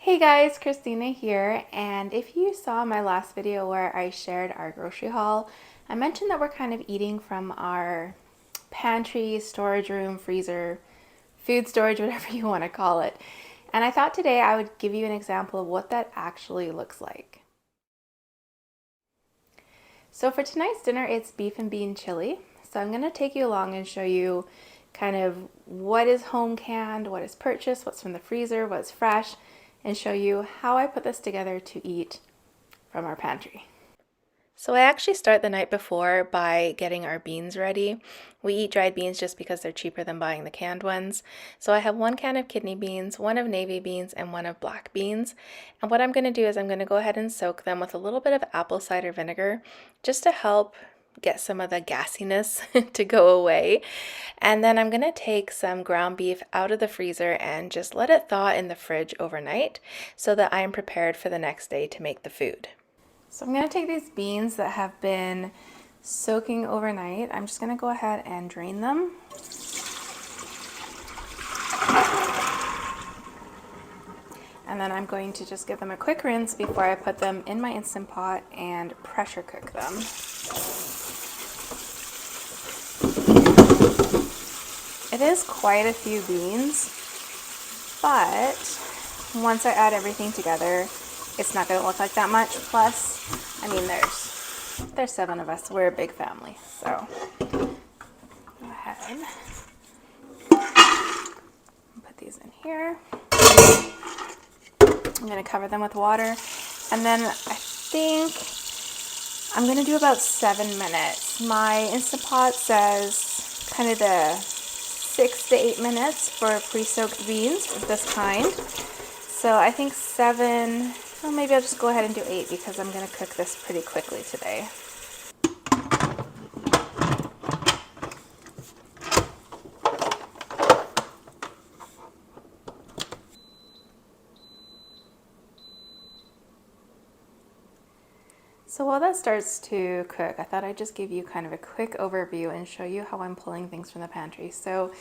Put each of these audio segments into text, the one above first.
Hey guys, Christina here, and if you saw my last video where I shared our grocery haul, I mentioned that we're kind of eating from our pantry, storage room, freezer, food storage, whatever you want to call it. And I thought today I would give you an example of what that actually looks like. So for tonight's dinner, it's beef and bean chili. So I'm going to take you along and show you kind of what is home canned, what is purchased, what's from the freezer, what's fresh, and show you how I put this together to eat from our pantry. So I actually start the night before by getting our beans ready. We eat dried beans just because they're cheaper than buying the canned ones. So I have 1 can of kidney beans, 1 of navy beans, and 1 of black beans. And what I'm going to do is I'm going to go ahead and soak them with a little bit of apple cider vinegar just to help get some of the gassiness to go away. And then I'm going to take some ground beef out of the freezer and just let it thaw in the fridge overnight so that I am prepared for the next day to make the food. So I'm going to take these beans that have been soaking overnight. I'm just going to go ahead and drain them. And then I'm going to just give them a quick rinse before I put them in my Instant Pot and pressure cook them. It is quite a few beans, but once I add everything together, it's not going to look like that much. Plus, I mean, there's 7 of us. We're a big family. So go ahead and put these in here. I'm going to cover them with water. And then I think I'm going to do about 7 minutes. My Instant Pot says kind of the 6 to 8 minutes for pre-soaked beans of this kind. So I think 7, well, maybe I'll just go ahead and do 8 because I'm going to cook this pretty quickly today. So while that starts to cook, I thought I'd just give you kind of a quick overview and show you how I'm pulling things from the pantry. So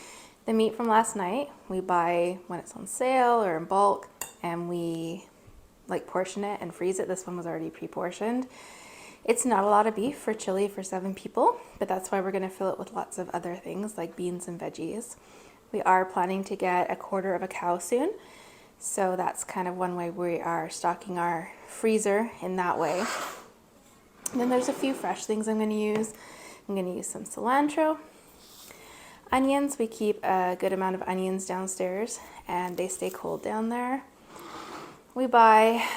the meat from last night, we buy when it's on sale or in bulk, and we portion it and freeze it. This one was already pre-portioned. It's not a lot of beef for chili for 7 people, but that's why we're going to fill it with lots of other things like beans and veggies. We are planning to get a quarter of a cow soon, so that's kind of one way we are stocking our freezer in that way. And then there's a few fresh things I'm going to use. I'm going to use some cilantro. Onions, we keep a good amount of onions downstairs and they stay cold down there. We buy,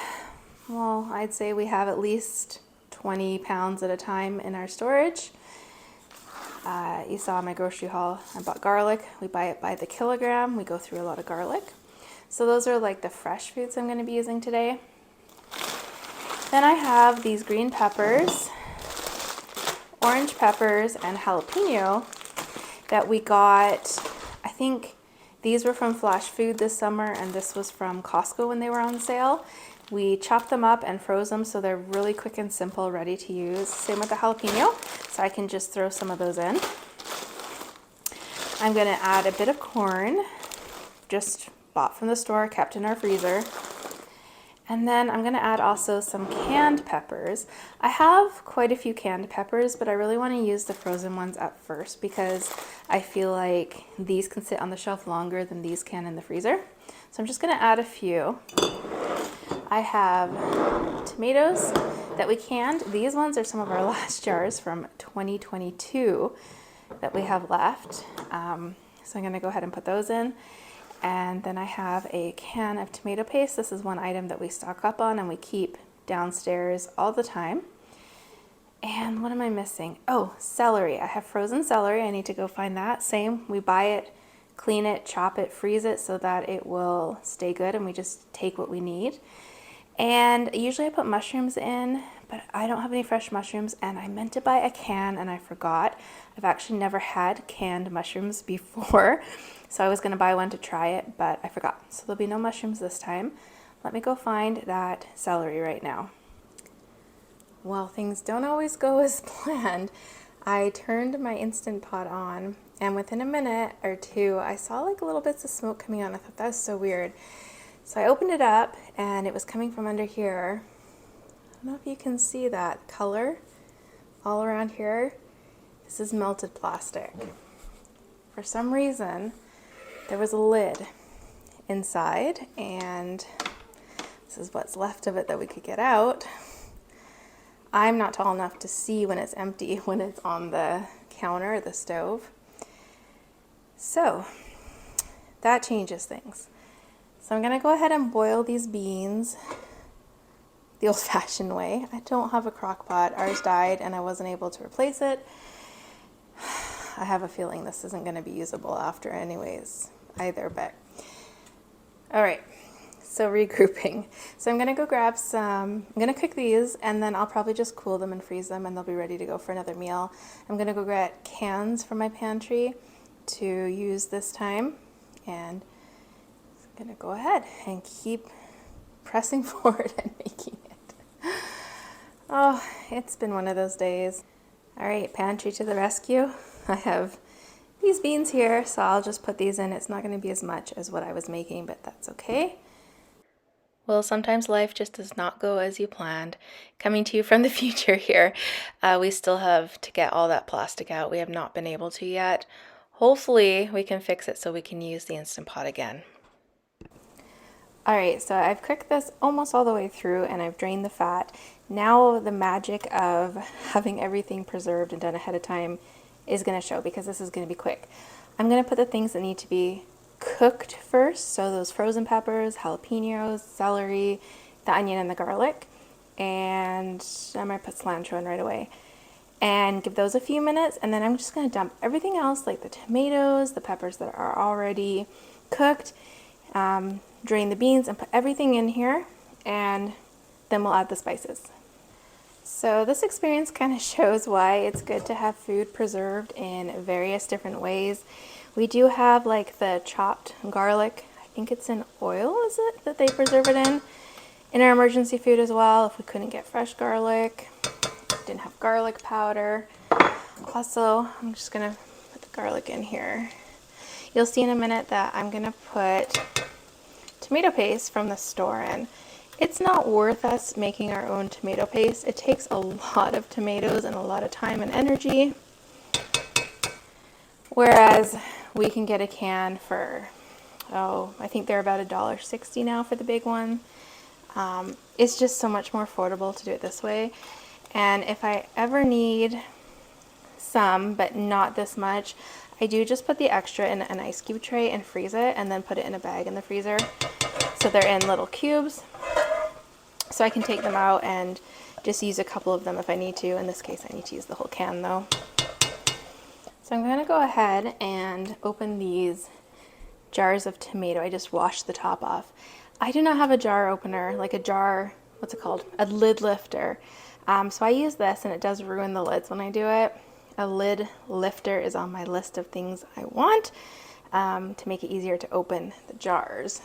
well, I'd say we have at least 20 pounds at a time in our storage. You saw my grocery haul, I bought garlic. We buy it by the kilogram. We go through a lot of garlic. So those are like the fresh foods I'm going to be using today. Then I have these green peppers, orange peppers, and jalapeno that we got. I think these were from Flash Food this summer, and this was from Costco when they were on sale. We chopped them up and froze them so they're really quick and simple, ready to use. Same with the jalapeno, so I can just throw some of those in. I'm going to add a bit of corn, just bought from the store, kept in our freezer. And then I'm going to add also some canned peppers. I have quite a few canned peppers, but I really want to use the frozen ones at first because I feel like these can sit on the shelf longer than these can in the freezer. So I'm just going to add a few. I have tomatoes that we canned. These ones are some of our last jars from 2022 that we have left. So I'm going to go ahead and put those in. And then I have a can of tomato paste. This is one item that we stock up on and we keep downstairs all the time. And what am I missing? Oh, celery. I have frozen celery. I need to go find that. Same, we buy it, clean it, chop it, freeze it so that it will stay good and we just take what we need. And usually I put mushrooms in, but I don't have any fresh mushrooms and I meant to buy a can and I forgot. I've actually never had canned mushrooms before. So I was going to buy one to try it, but I forgot. So there'll be no mushrooms this time. Let me go find that celery right now. Well, things don't always go as planned. I turned my Instant Pot on, and within a minute or two, I saw like little bits of smoke coming out. I thought that was so weird. So I opened it up and it was coming from under here. I don't know if you can see that color all around here. This is melted plastic. For some reason, there was a lid inside, and this is what's left of it that we could get out. I'm not tall enough to see when it's empty, when it's on the counter or the stove. So that changes things. So I'm gonna go ahead and boil these beans the old-fashioned way. I don't have a crock pot. Ours died and I wasn't able to replace it. I have a feeling this isn't gonna be usable after anyways either, but all right. So regrouping. So I'm gonna go grab some, I'm gonna cook these and then I'll probably just cool them and freeze them and they'll be ready to go for another meal. I'm gonna go get cans from my pantry to use this time, and I'm gonna go ahead and keep pressing forward and making it. Oh, it's been one of those days. All right, pantry to the rescue. I have these beans here, so I'll just put these in. It's not gonna be as much as what I was making, but that's okay. Well, sometimes life just does not go as you planned. Coming to you from the future here, we still have to get all that plastic out. We have not been able to yet. Hopefully we can fix it so we can use the Instant Pot again. All right, so I've cooked this almost all the way through and I've drained the fat. Now the magic of having everything preserved and done ahead of time is gonna show, because this is gonna be quick. I'm gonna put the things that need to be cooked first, so those frozen peppers, jalapenos, celery, the onion and the garlic, and I might put cilantro in right away, and give those a few minutes, and then I'm just going to dump everything else, like the tomatoes, the peppers that are already cooked, drain the beans and put everything in here, and then we'll add the spices. So this experience kind of shows why it's good to have food preserved in various different ways. We do have like the chopped garlic, I think it's in oil, is it, that they preserve it in our emergency food as well, if we couldn't get fresh garlic, didn't have garlic powder. Also, I'm just gonna put the garlic in here. You'll see in a minute that I'm gonna put tomato paste from the store in. It's not worth us making our own tomato paste. It takes a lot of tomatoes and a lot of time and energy, whereas we can get a can for, I think they're about $1.60 now for the big one. It's just so much more affordable to do it this way. And if I ever need some, but not this much, I do just put the extra in an ice cube tray and freeze it, and then put it in a bag in the freezer. So they're in little cubes. So I can take them out and just use a couple of them if I need to. In this case, I need to use the whole can though. So I'm going to go ahead and open these jars of tomato. I just washed the top off. I do not have a jar opener, like a jar, what's it called? A lid lifter. So I use this and it does ruin the lids when I do it. A lid lifter is on my list of things I want to make it easier to open the jars.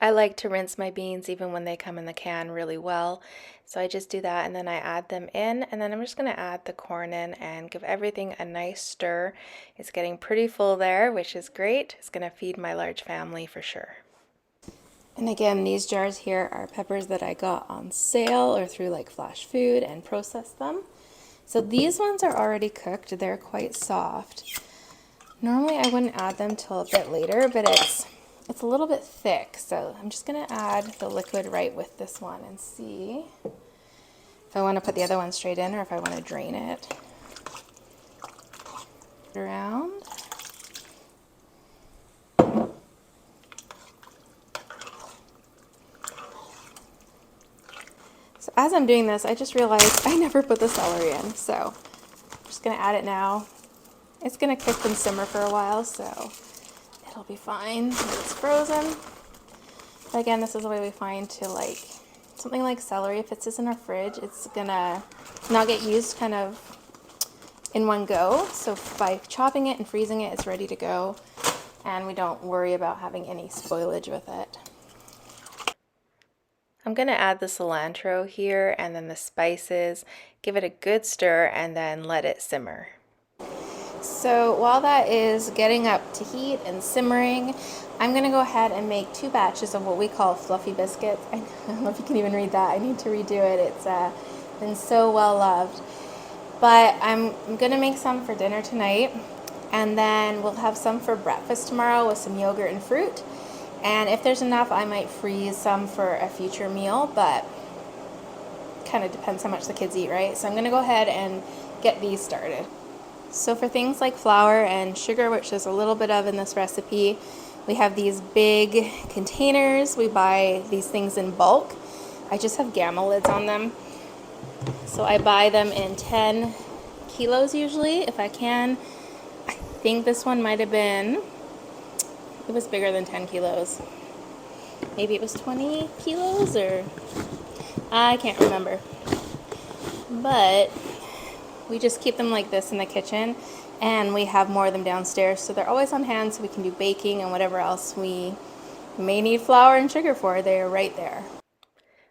I like to rinse my beans even when they come in the can really well. So I just do that and then I add them in, and then I'm just going to add the corn in and give everything a nice stir. It's getting pretty full there, which is great. It's going to feed my large family for sure. And again, these jars here are peppers that I got on sale or through like Flash Food and processed them. So these ones are already cooked. They're quite soft. Normally I wouldn't add them till a bit later, but it's a little bit thick, so I'm just going to add the liquid right with this one and see if I want to put the other one straight in or if I want to drain it. Around. So as I'm doing this, I just realized I never put the celery in, so I'm just going to add it now. It's going to cook and simmer for a while, so it'll be fine when it's frozen. But again, this is the way we find to like something like celery. If it sits in our fridge, it's gonna not get used kind of in one go. So by chopping it and freezing it, it's ready to go. And we don't worry about having any spoilage with it. I'm going to add the cilantro here and then the spices, give it a good stir, and then let it simmer. So while that is getting up to heat and simmering, I'm going to go ahead and make 2 batches of what we call fluffy biscuits. I don't know if you can even read that. I need to redo it. It's been so well loved. But I'm going to make some for dinner tonight, and then we'll have some for breakfast tomorrow with some yogurt and fruit. And if there's enough, I might freeze some for a future meal, but kind of depends how much the kids eat, right? So I'm going to go ahead and get these started. So for things like flour and sugar, which there's a little bit of in this recipe, we have these big containers. We buy these things in bulk. I just have gamma lids on them. So I buy them in 10 kilos usually, if I can. I think this one might have been, it was bigger than 10 kilos. Maybe it was 20 kilos, or I can't remember. But we just keep them like this in the kitchen, and we have more of them downstairs, so they're always on hand, so we can do baking and whatever else we may need flour and sugar for. They're right there.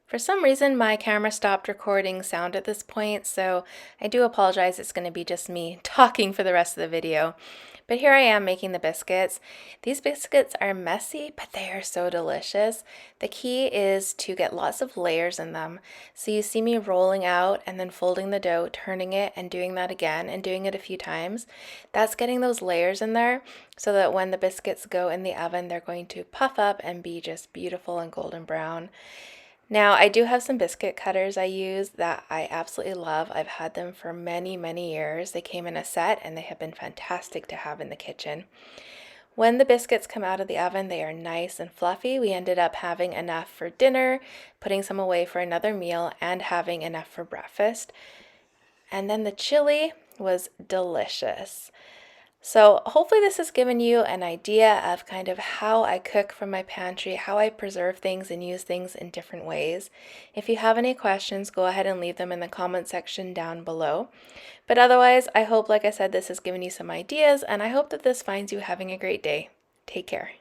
For some reason, my camera stopped recording sound at this point, so I do apologize. It's going to be just me talking for the rest of the video. But here I am making the biscuits. These biscuits are messy, but they are so delicious. The key is to get lots of layers in them. So you see me rolling out and then folding the dough, turning it and doing that again and doing it a few times. That's getting those layers in there so that when the biscuits go in the oven, they're going to puff up and be just beautiful and golden brown. Now, I do have some biscuit cutters I use that I absolutely love. I've had them for many, many years. They came in a set and they have been fantastic to have in the kitchen. When the biscuits come out of the oven, they are nice and fluffy. We ended up having enough for dinner, putting some away for another meal, and having enough for breakfast. And then the chili was delicious. So hopefully this has given you an idea of kind of how I cook from my pantry, how I preserve things and use things in different ways. If you have any questions, go ahead and leave them in the comment section down below. But otherwise, I hope, like I said, this has given you some ideas, and I hope that this finds you having a great day. Take care.